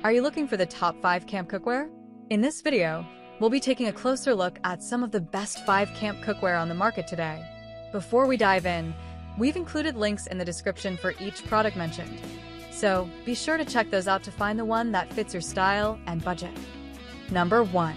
Are you looking for the top 5 camp cookware? In this video, we'll be taking a closer look at some of the best 5 camp cookware on the market today. Before we dive in, we've included links in the description for each product mentioned, so be sure to check those out to find the one that fits your style and budget. Number 1.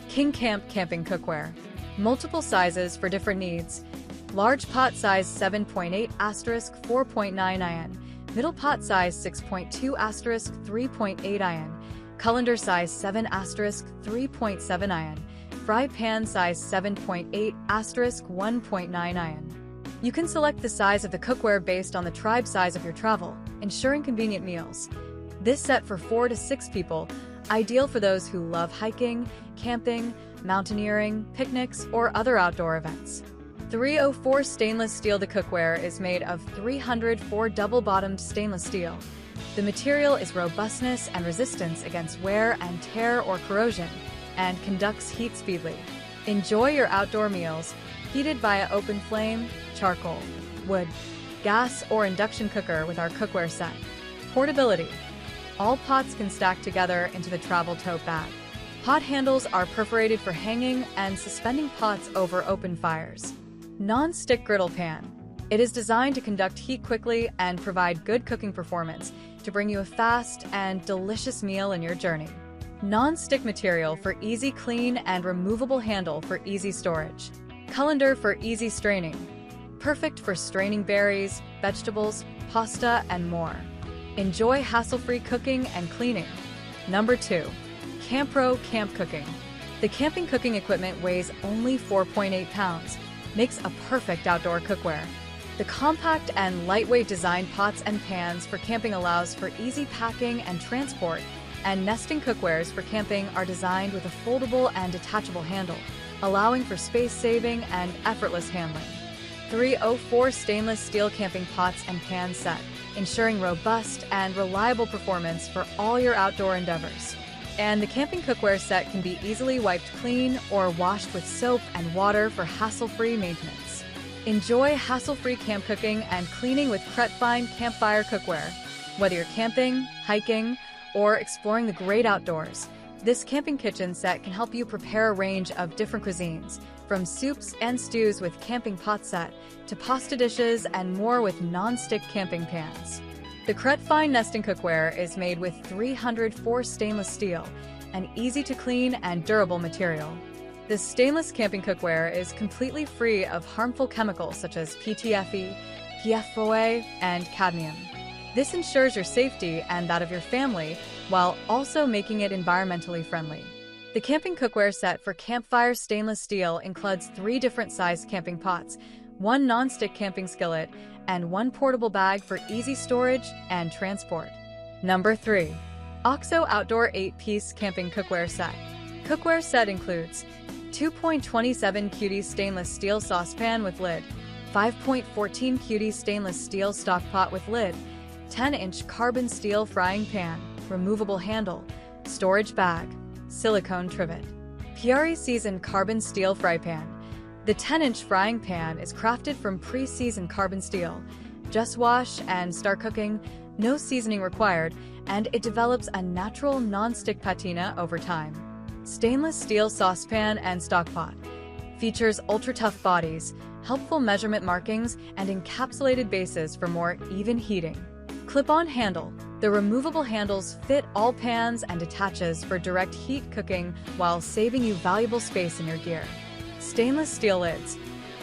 KingCamp Camping Cookware. Multiple sizes for different needs. Large pot size 7.8 * 4.9 IN. Middle pot size 6.2 * 3.8 IN. Colander size 7 * 3.7 IN. Fry pan size 7.8 * 1.9 IN. You can select the size of the cookware based on the tribe size of your travel, ensuring convenient meals. This set for 4 to 6 people, ideal for those who love hiking, camping, mountaineering, picnics, or other outdoor events. 304 stainless steel. The cookware is made of 304 double-bottomed stainless steel. The material is robustness and resistance against wear and tear or corrosion, and conducts heat speedily. Enjoy your outdoor meals, heated via open flame, charcoal, wood, gas, or induction cooker with our cookware set. Portability. All pots can stack together into the travel tote bag. Pot handles are perforated for hanging and suspending pots over open fires. Non-stick griddle pan. It is designed to conduct heat quickly and provide good cooking performance to bring you a fast and delicious meal in your journey. Non-stick material for easy clean and removable handle for easy storage. Colander for easy straining. Perfect for straining berries, vegetables, pasta, and more. Enjoy hassle-free cooking and cleaning. Number 2. CampPro Camp Cooking. The camping cooking equipment weighs only 4.8 pounds, makes a perfect outdoor cookware. The compact and lightweight design pots and pans for camping allows for easy packing and transport, and nesting cookwares for camping are designed with a foldable and detachable handle, allowing for space-saving and effortless handling. 304 stainless steel camping pots and pan set, ensuring robust and reliable performance for all your outdoor endeavors. And the camping cookware set can be easily wiped clean or washed with soap and water for hassle-free maintenance. Enjoy hassle-free camp cooking and cleaning with Fine campfire cookware. Whether you're camping, hiking, or exploring the great outdoors, this camping kitchen set can help you prepare a range of different cuisines, from soups and stews with camping pot set to pasta dishes and more with non-stick camping pans. The Fine nesting cookware is made with 304 stainless steel, an easy-to-clean and durable material. This stainless camping cookware is completely free of harmful chemicals such as PTFE, PFOA, and cadmium. This ensures your safety and that of your family, while also making it environmentally friendly. The camping cookware set for campfire stainless steel includes 3 different sized camping pots, 1 non-stick camping skillet, and 1 portable bag for easy storage and transport. Number 3. OXO Outdoor 8-Piece Camping Cookware Set. Cookware set includes 2.27 QD stainless steel saucepan with lid, 5.14 QD stainless steel stock pot with lid, 10-inch carbon steel frying pan, removable handle, storage bag, silicone trivet. PRE seasoned carbon steel fry pan. The 10-inch frying pan is crafted from pre-seasoned carbon steel. Just wash and start cooking, no seasoning required, and it develops a natural non-stick patina over time. Stainless steel saucepan and stock pot. Features ultra-tough bodies, helpful measurement markings, and encapsulated bases for more even heating. Clip-on handle. The removable handles fit all pans and attaches for direct heat cooking while saving you valuable space in your gear. Stainless steel lids.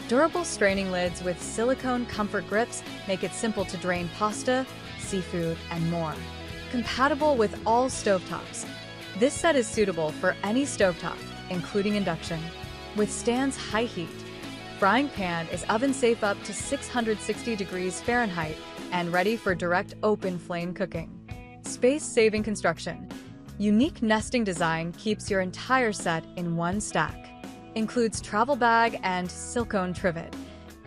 Durable straining lids with silicone comfort grips make it simple to drain pasta, seafood, and more. Compatible with all stovetops. This set is suitable for any stovetop, including induction. Withstands high heat. Frying pan is oven-safe up to 660 degrees Fahrenheit and ready for direct open flame cooking. Space-saving construction. Unique nesting design keeps your entire set in one stack. Includes travel bag and silicone trivet.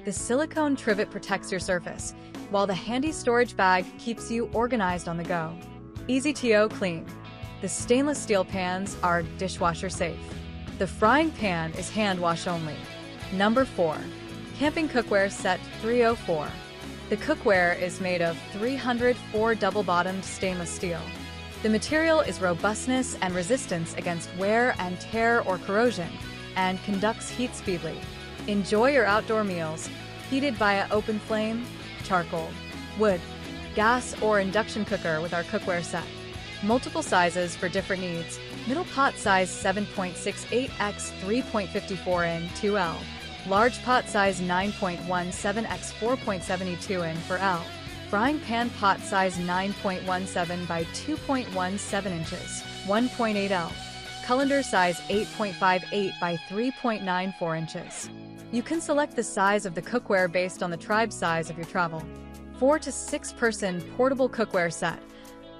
The silicone trivet protects your surface, while the handy storage bag keeps you organized on the go. Easy to clean. The stainless steel pans are dishwasher safe. The frying pan is hand wash only. Number 4. Camping Cookware Set 304. The cookware is made of 304 double-bottomed stainless steel. The material is robustness and resistance against wear and tear or corrosion, and conducts heat speedily. Enjoy your outdoor meals, heated via open flame, charcoal, wood, gas, or induction cooker with our cookware set. Multiple sizes for different needs. Middle pot size 7.68 x 3.54 in 2L. Large pot size 9.17 x 4.72 in for L. Frying pan pot size 9.17 by 2.17 inches, 1.8 L. Colander size 8.58 by 3.94 inches. You can select the size of the cookware based on the tribe size of your travel. 4 to 6 person portable cookware set.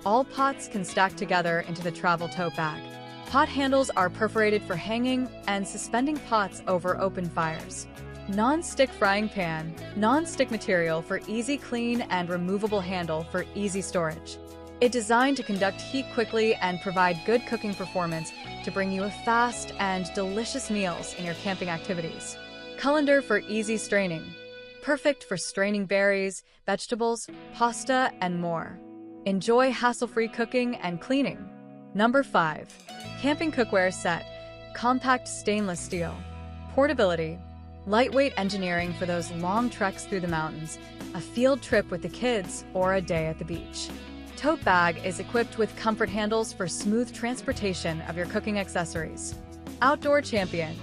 All pots can stack together into the travel tote bag. Pot handles are perforated for hanging and suspending pots over open fires. Non-stick frying pan, non-stick material for easy clean and removable handle for easy storage. It's designed to conduct heat quickly and provide good cooking performance to bring you a fast and delicious meals in your camping activities. Colander for easy straining. Perfect for straining berries, vegetables, pasta, and more. Enjoy hassle-free cooking and cleaning. Number 5. Camping Cookware Set. Compact stainless steel. Portability. Lightweight engineering for those long treks through the mountains, a field trip with the kids, or a day at the beach. Tote bag is equipped with comfort handles for smooth transportation of your cooking accessories. Outdoor champion.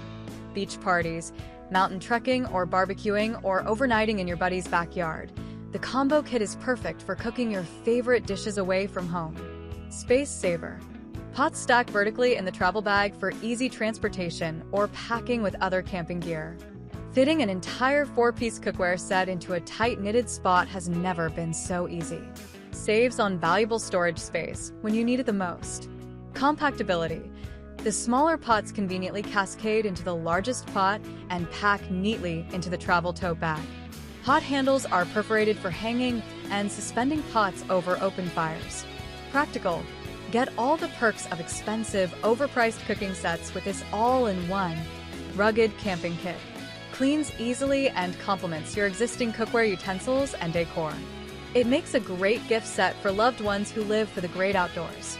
Beach parties, mountain trekking or barbecuing, or overnighting in your buddy's backyard. The combo kit is perfect for cooking your favorite dishes away from home. Space saver. Pots stack vertically in the travel bag for easy transportation or packing with other camping gear. Fitting an entire 4-piece cookware set into a tight knitted spot has never been so easy. Saves on valuable storage space when you need it the most. Compactability. The smaller pots conveniently cascade into the largest pot and pack neatly into the travel tote bag. Pot handles are perforated for hanging and suspending pots over open fires. Practical. Get all the perks of expensive, overpriced cooking sets with this all-in-one rugged camping kit. Cleans easily and complements your existing cookware utensils and decor. It makes a great gift set for loved ones who live for the great outdoors.